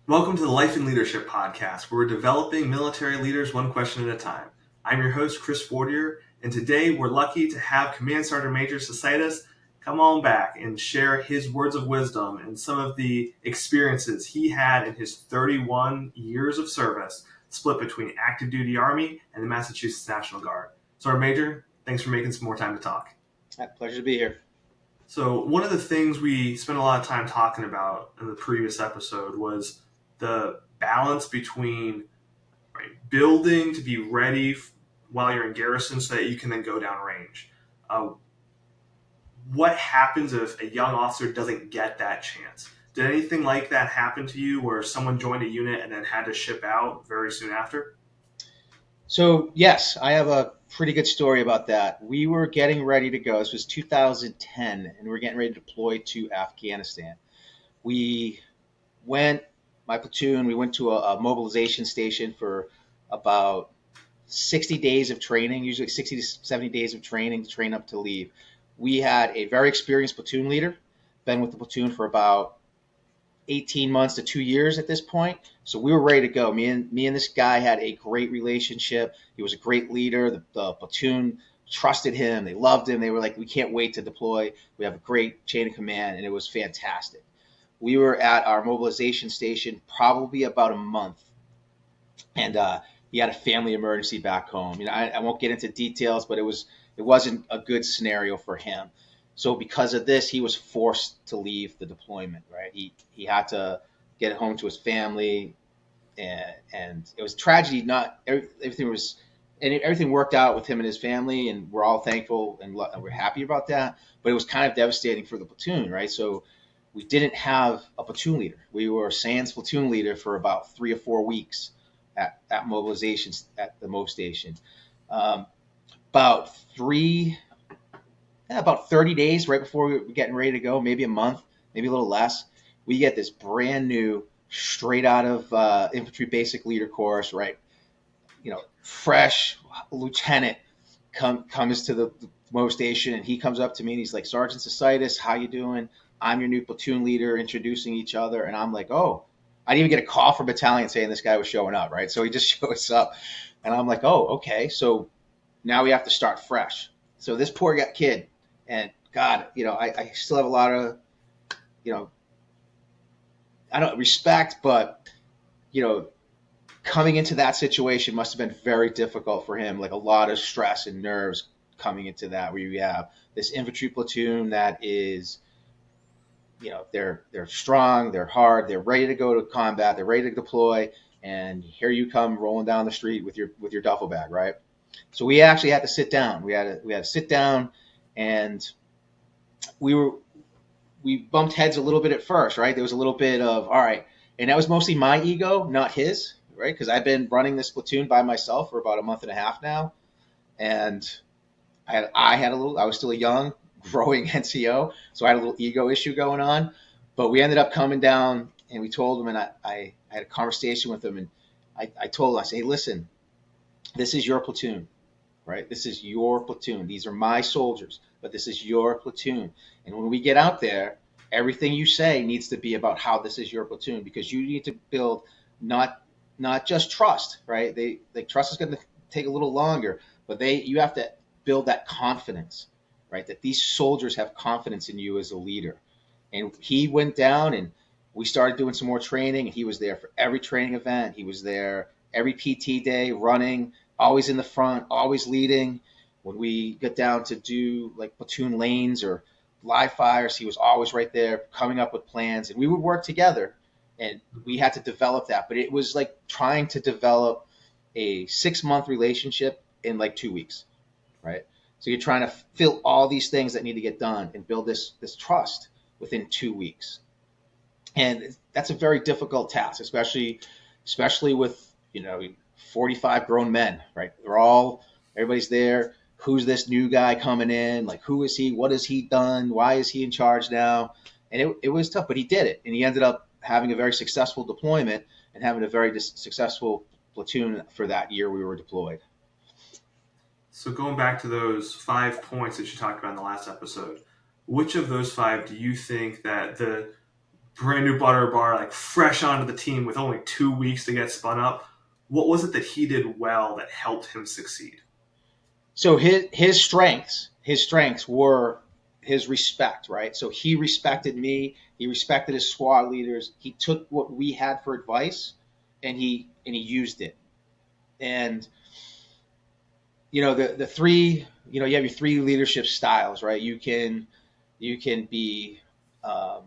Welcome to the Life and Leadership Podcast, where we're developing military leaders one question at a time. I'm your host, Chris Fortier, and today we're lucky to have Command Sergeant Major Cesaitis come on back and share his words of wisdom and some of the experiences he had in his 31 years of service, split between active duty Army and the Massachusetts National Guard. Sergeant Major, thanks for making some more time to talk. Pleasure to be here. So one of the things we spent a lot of time talking about in the previous episode was the balance between building to be ready while you're in garrison so that you can then go down range. What happens if a young officer doesn't get that chance? Did anything like that happen to you where someone joined a unit and then had to ship out very soon after? So, yes, I have a pretty good story about that. We were getting ready to go. This was 2010, and we were getting ready to deploy to Afghanistan. My platoon, we went to a mobilization station for about 60 days of training, usually 60 to 70 days of training to train up to leave. We had a very experienced platoon leader, been with the platoon for about 18 months to 2 years at this point. So we were ready to go. Me and this guy had a great relationship. He was a great leader. The platoon trusted him. They loved him. They were like, we can't wait to deploy. We have a great chain of command, and it was fantastic. We were at our mobilization station probably about a month, and he had a family emergency back home. I won't get into details, but it wasn't a good scenario for him. So because of this, he was forced to leave the deployment. Right, he had to get home to his family, and it was a tragedy. Not everything worked out with him and his family, and we're all thankful and we're happy about that. But it was kind of devastating for the platoon, right? So we didn't have a platoon leader. We were Sans platoon leader for about 3 or 4 weeks at mobilizations at the MO station. About 30 days right before we were getting ready to go, maybe a month, maybe a little less, we get this brand new, straight out of infantry basic leader course, right? Fresh lieutenant comes to the MO station, and he comes up to me and he's like, Sergeant Cesaitis, how you doing? I'm your new platoon leader, introducing each other. And I'm like, oh, I didn't even get a call from battalion saying this guy was showing up, right? So he just shows up, and I'm like, oh, okay. So now we have to start fresh. So this poor kid, and God, I still have a lot of, I don't respect, but, coming into that situation must have been very difficult for him. Like a lot of stress and nerves coming into that, where you have this infantry platoon that is, they're strong, they're hard, they're ready to go to combat, they're ready to deploy, and here you come rolling down the street with your duffel bag, right? So we actually had to sit down. We had to sit down, and we bumped heads a little bit at first, right? There was a little bit of, all right, and that was mostly my ego, not his, right? Because I've been running this platoon by myself for about a month and a half now, and I was still a young, growing NCO, so I had a little ego issue going on. But we ended up coming down, and we told him, and I had a conversation with him, and I told him, I said, hey, listen, this is your platoon, right? This is your platoon. These are my soldiers, but this is your platoon. And when we get out there, everything you say needs to be about how this is your platoon, because you need to build not just trust, right? Trust is going to take a little longer, but you have to build that confidence, right? That these soldiers have confidence in you as a leader. And he went down, and we started doing some more training, and he was there for every training event. He was there every PT day, running, always in the front, always leading. When we got down to do like platoon lanes or live fires, he was always right there coming up with plans, and we would work together, and we had to develop that. But it was like trying to develop a 6-month relationship in like 2 weeks, right? So you're trying to fill all these things that need to get done and build this trust within 2 weeks. And that's a very difficult task, especially with, 45 grown men, right? Everybody's there. Who's this new guy coming in? Like, who is he? What has he done? Why is he in charge now? And it was tough, but he did it. And he ended up having a very successful deployment and having a very successful platoon for that year we were deployed. So going back to those 5 points that you talked about in the last episode, which of those 5 do you think that the brand new butter bar, like fresh onto the team with only 2 weeks to get spun up. What was it that he did well that helped him succeed? So his strengths were his respect, right? So he respected me. He respected his squad leaders. He took what we had for advice, and he used it. And the three, you have your three leadership styles, right? You can be um,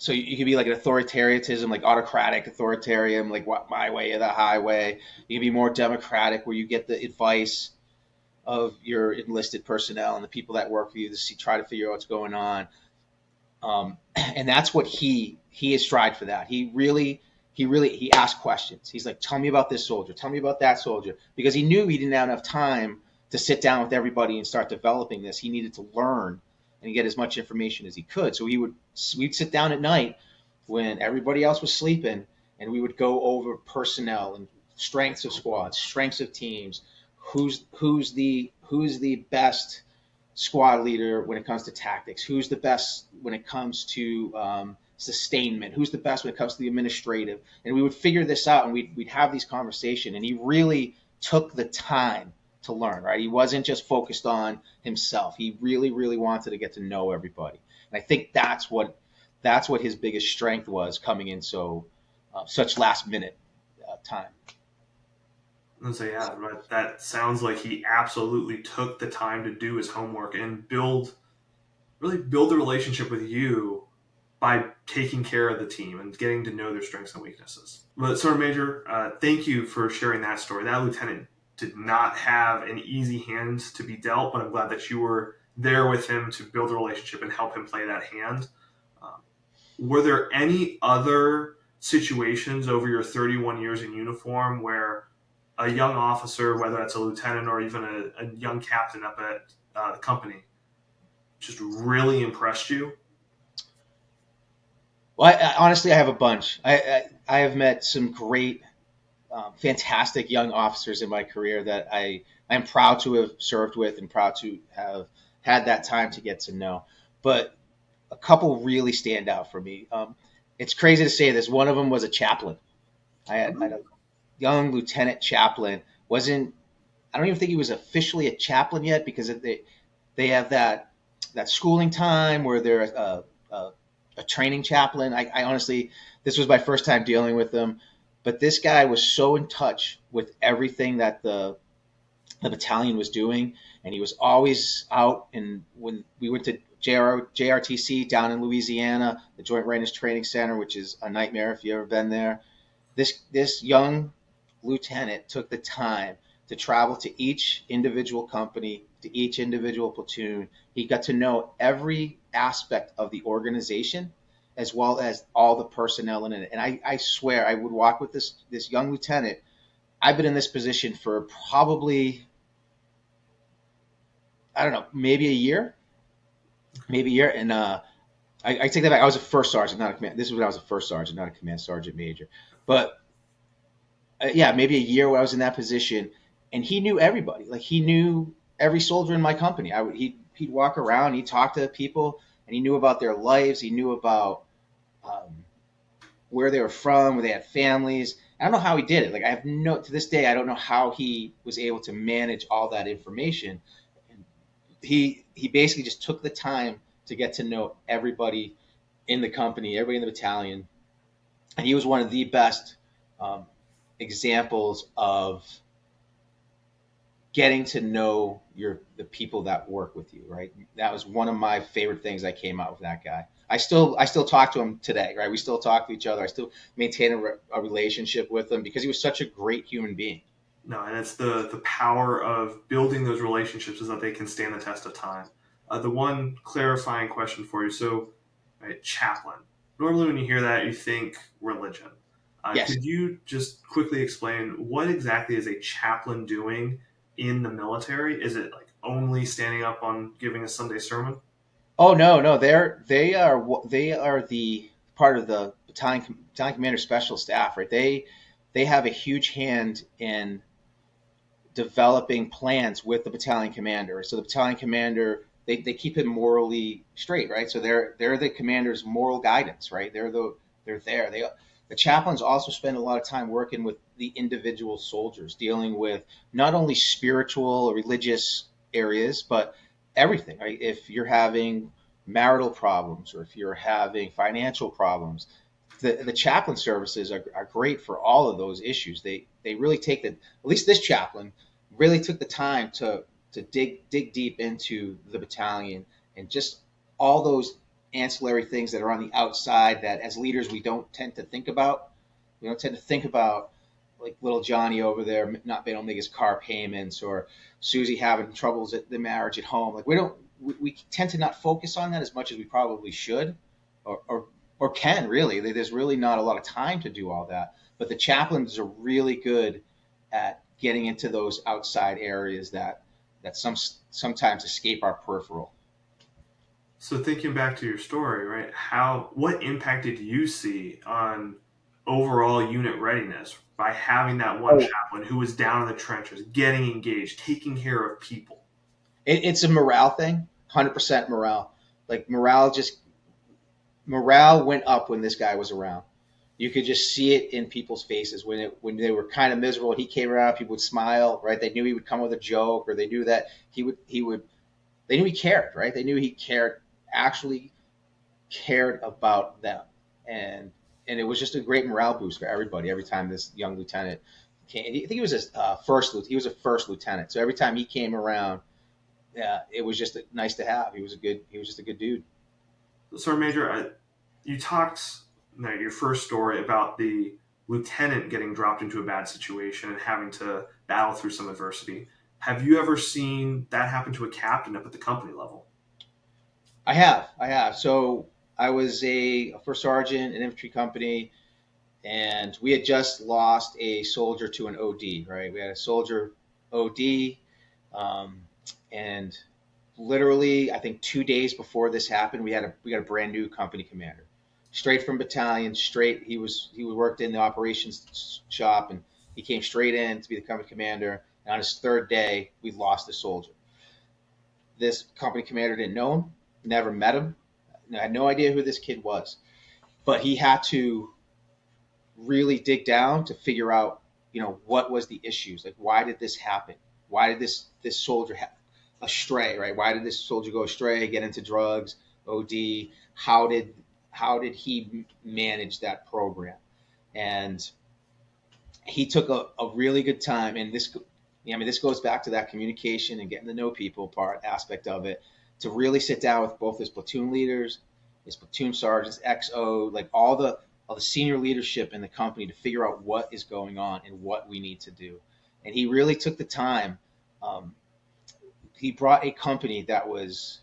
so you can be like an authoritarianism, like autocratic authoritarian, like what my way or the highway. You can be more democratic, where you get the advice of your enlisted personnel and the people that work for you to try to figure out what's going on. And that's what he has strived for. That he asked questions. He's like, tell me about this soldier, tell me about that soldier, because he knew he didn't have enough time to sit down with everybody and start developing this. He needed to learn and get as much information as he could. So we'd sit down at night when everybody else was sleeping, and we would go over personnel and strengths of squads, strengths of teams, who's the best squad leader when it comes to tactics, who's the best when it comes to sustainment, who's the best when it comes to the administrative. And we would figure this out, and we'd have these conversations. And he really took the time to learn, right? He wasn't just focused on himself. He really, really wanted to get to know everybody. And I think that's what his biggest strength was, coming in such last minute time. And so yeah, that sounds like he absolutely took the time to do his homework and really build the relationship with you by taking care of the team and getting to know their strengths and weaknesses. But Sergeant Major, thank you for sharing that story. That lieutenant did not have an easy hand to be dealt, but I'm glad that you were there with him to build a relationship and help him play that hand. Um, were there any other situations over your 31 years in uniform where a young officer, whether that's a lieutenant or even a young captain up at the company, just really impressed you? Well, honestly, I have a bunch. I have met some great, fantastic young officers in my career that I'm proud to have served with and proud to have had that time to get to know. But a couple really stand out for me. It's crazy to say this. One of them was a chaplain. I had a young lieutenant chaplain. I don't even think he was officially a chaplain yet, because they have that schooling time where they're a training chaplain. I honestly, this was my first time dealing with them, but this guy was so in touch with everything that the battalion was doing, and he was always out. And when we went to JRTC down in Louisiana, the Joint Readiness Training Center, which is a nightmare if you've ever been there, this young lieutenant took the time to travel to each individual company, to each individual platoon. He got to know every aspect of the organization, as well as all the personnel in it. And I swear, I would walk with this young lieutenant. I've been in this position for probably, I don't know, maybe a year. And I take that back. I was a first sergeant, not a command. This is when I was a first sergeant, not a command sergeant major. But yeah, maybe a year where I was in that position, and he knew everybody. Like, he knew every soldier in my company. He'd walk around, he'd talk to people, and he knew about their lives. He knew about where they were from, where they had families. I don't know how he did it. Like, to this day, I don't know how he was able to manage all that information. And he basically just took the time to get to know everybody in the company, everybody in the battalion. And he was one of the best examples of getting to know the people that work with you, right? That was one of my favorite things I came out with that guy. I still talk to him today, right? We still talk to each other. I still maintain a relationship with him, because he was such a great human being. No, and it's the power of building those relationships is that they can stand the test of time. The one clarifying question for you, so right, chaplain. Normally when you hear that, you think religion. Yes. Could you just quickly explain what exactly is a chaplain doing in the military? Is it like only standing up on giving a Sunday sermon? Oh, no. They are the part of the battalion commander special staff, right? They have a huge hand in developing plans with the battalion commander. So the battalion commander, they keep him morally straight, right? So they're the commander's moral guidance, right? They're there. The chaplains also spend a lot of time working with the individual soldiers, dealing with not only spiritual or religious areas, but everything, right? If you're having marital problems or if you're having financial problems, the chaplain services are great for all of those issues. They really take at least this chaplain really took the time to dig deep into the battalion and just all those ancillary things that are on the outside that as leaders we don't tend to think about. We don't tend to think about like little Johnny over there not being able to make his car payments or Susie having troubles at the marriage at home. Like we tend to not focus on that as much as we probably should or can really. There's really not a lot of time to do all that. But the chaplains are really good at getting into those outside areas that sometimes escape our peripheral. So thinking back to your story, right? What impact did you see on overall unit readiness by having that one chaplain who was down in the trenches, getting engaged, taking care of people? It's a morale thing, 100% morale. Like morale went up when this guy was around. You could just see it in people's faces when they were kind of miserable. He came around, people would smile, right? They knew he would come with a joke, or they knew that he would. They knew he cared, right? They knew he actually cared about them, and it was just a great morale boost for everybody. Every time this young lieutenant came, I think he was a first lieutenant. So every time he came around, yeah, it was just nice to have. He was just a good dude. So, Major, you talked your first story about the lieutenant getting dropped into a bad situation and having to battle through some adversity. Have you ever seen that happen to a captain up at the company level? I have. So I was a first sergeant in infantry company, and we had just lost a soldier to an OD, right? We had a soldier OD, and literally, I think 2 days before this happened, we got a brand new company commander, straight from battalion, straight. He worked in the operations shop, and he came straight in to be the company commander. And on his third day, we lost a soldier. This company commander didn't know him, never met him, had no idea who this kid was, but he had to really dig down to figure out, what was the issues? Like, why did this happen? Why did this soldier astray, right? Why did this soldier go astray, get into drugs, OD? How did he manage that program? And he took a really good time. And this goes back to that communication and getting to know people aspect of it, to really sit down with both his platoon leaders, his platoon sergeants, XO, like all the senior leadership in the company to figure out what is going on and what we need to do. And he really took the time. He brought a company that was,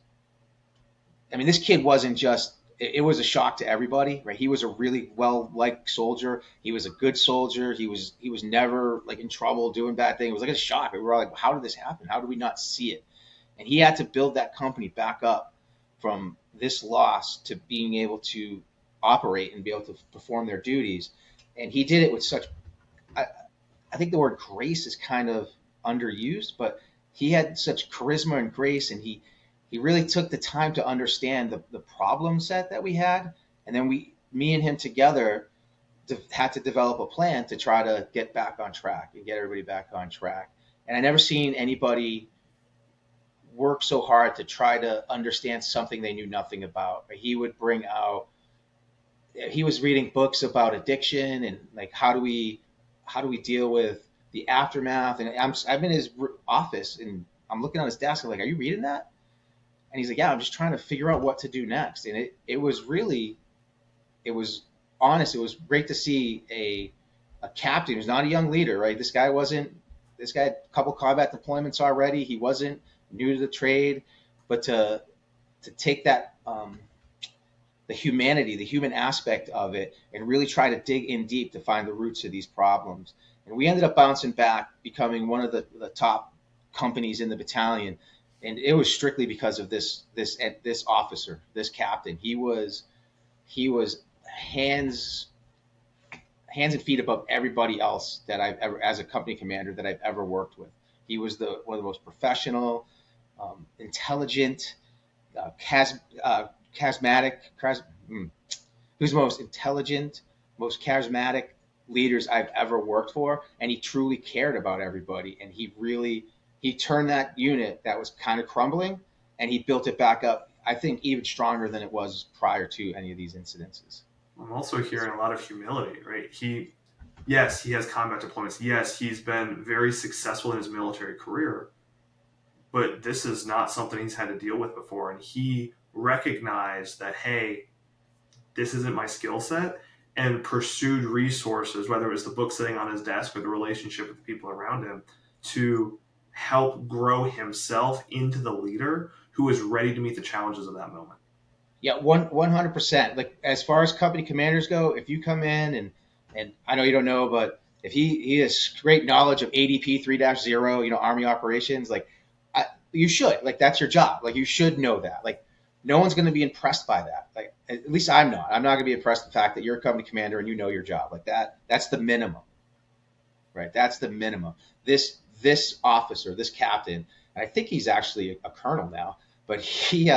this kid wasn't just, it was a shock to everybody, right? He was a really well-liked soldier. He was a good soldier. He was never like in trouble doing bad things. It was like a shock. We were all like, how did this happen? How did we not see it? And he had to build that company back up from this loss to being able to operate and be able to perform their duties. And he did it with such, I think the word grace is kind of underused, but he had such charisma and grace, and he really took the time to understand the problem set that we had. And then me and him together had to develop a plan to try to get back on track and get everybody back on track. And I never seen anybody work so hard to try to understand something they knew nothing about. He would bring out, he was reading books about addiction and like how do we deal with the aftermath. And I'm in his office and I'm looking on his desk. I'm like, are you reading that? And he's like, yeah, I'm just trying to figure out what to do next. And it was honest. It was great to see a captain who's not a young leader, right? This guy had a couple combat deployments already. He wasn't new to the trade, but to take that, the humanity, the human aspect of it, and really try to dig in deep to find the roots of these problems. And we ended up bouncing back, becoming one of the top companies in the battalion. And it was strictly because of this officer, this captain. He was hands and feet above everybody else that I've ever, as a company commander, that I've ever worked with. He was one of the most professional, intelligent, charismatic, who's the most intelligent, most charismatic leaders I've ever worked for, and he truly cared about everybody, and he turned that unit that was kind of crumbling, and he built it back up, I think, even stronger than it was prior to any of these incidences. I'm also hearing a lot of humility, right? Yes, he has combat deployments. Yes, he's been very successful in his military career, but this is not something he's had to deal with before. And he recognized that, hey, this isn't my skill set, and pursued resources, whether it was the book sitting on his desk or the relationship with the people around him, to help grow himself into the leader who is ready to meet the challenges of that moment. Yeah, 100%. Like, as far as company commanders go, if you come in and I know you don't know, but if he has great knowledge of ADP 3-0, Army operations, like, you should, like, that's your job. Like, you should know that. Like, no one's going to be impressed by that. Like, at least I'm not. I'm not going to be impressed with the fact that you're a company commander and you know your job. Like, that's the minimum, right? That's the minimum. This officer, this captain, and I think he's actually a colonel now, but he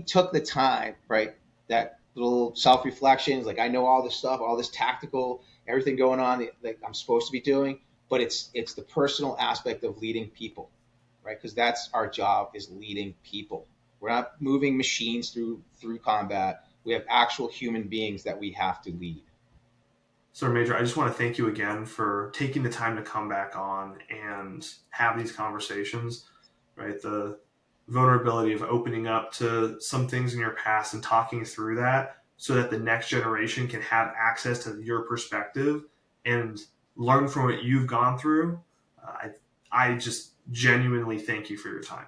took the time, right? That little self-reflections, like, I know all this stuff, all this tactical, everything going on that I'm supposed to be doing, but it's the personal aspect of leading people, right? Because that's our job, is leading people. We're not moving machines through combat. We have actual human beings that we have to lead. So, Major, I just want to thank you again for taking the time to come back on and have these conversations, right? The vulnerability of opening up to some things in your past and talking through that so that the next generation can have access to your perspective and learn from what you've gone through. I just genuinely thank you for your time.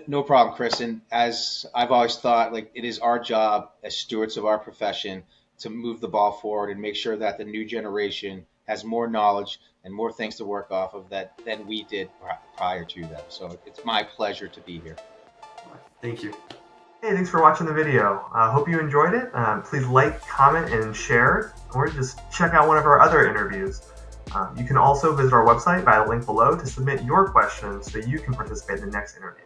No problem, Chris. And as I've always thought, like, it is our job as stewards of our profession to move the ball forward and make sure that the new generation has more knowledge and more things to work off of than we did prior to them. So it's my pleasure to be here. Thank you. Hey, thanks for watching the video. Hope you enjoyed it. Please like, comment, and share, or just check out one of our other interviews. You can also visit our website via the link below to submit your questions so you can participate in the next interview.